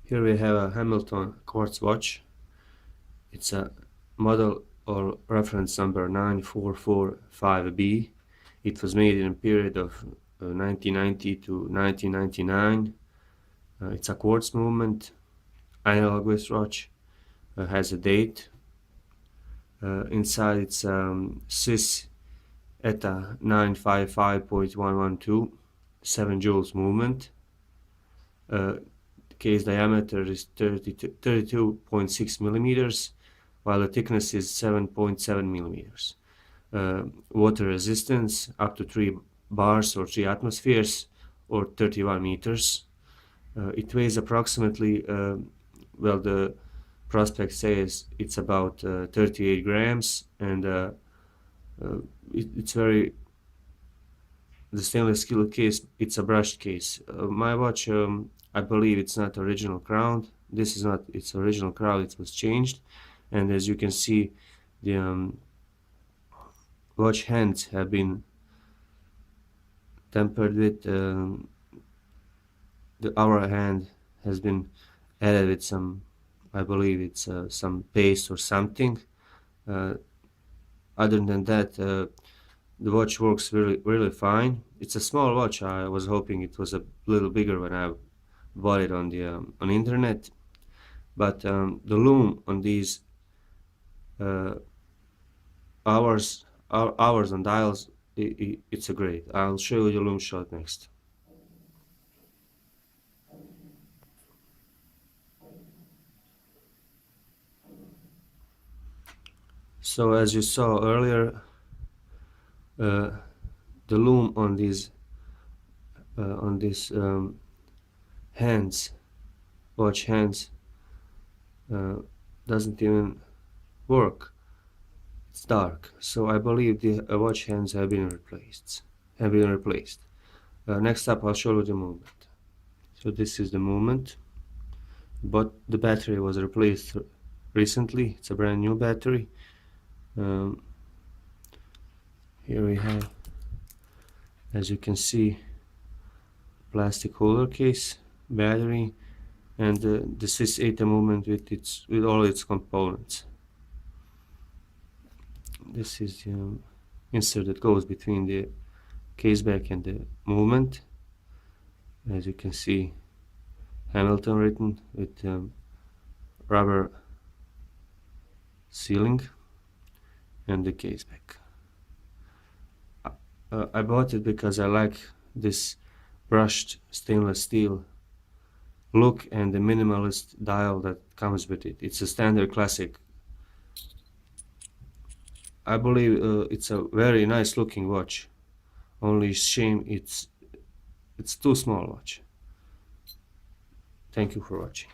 Here we have a Hamilton quartz watch. It's a model or reference number 9445B. It was made in a period of 1990 to 1999. It's a quartz movement, analog watch. Has a date. Inside it's Swiss ETA 955.112, 7 joules movement. Case diameter is 32.6 millimeters, while the thickness is 7.7 millimeters. Water resistance up to 3 bars or 3 atmospheres or 31 meters. It weighs approximately, well, the prospect says it's about 38 grams, and it's very, the stainless steel case, it's a brushed case. My watch, I believe it's not original crown. This is not its original crown, it was changed. And as you can see, the watch hands have been tempered with, the hour hand has been added with some, I believe it's some paste or something. Other than that, the watch works really fine. It's a small watch. I was hoping it was a little bigger when I bought it on the on internet, but the Loom on these hours and dials, it's a great. I'll show you the Loom shot next. So as you saw earlier, the Loom on these hands, watch hands, doesn't even work. It's dark, so I believe the watch hands have been replaced. Next up, I'll show you the movement. So this is the movement, but the battery was replaced recently. It's a brand new battery. Here we have, as you can see, plastic holder case, battery, and the Swiss ETA movement with all its components. This is the insert that goes between the case back and the movement. As you can see, Hamilton written with rubber sealing, and the case back. I bought it because I like this brushed stainless steel look and the minimalist dial that comes with it. It's a standard classic. I believe it's a very nice looking watch. Only shame it's too small watch. Thank you for watching.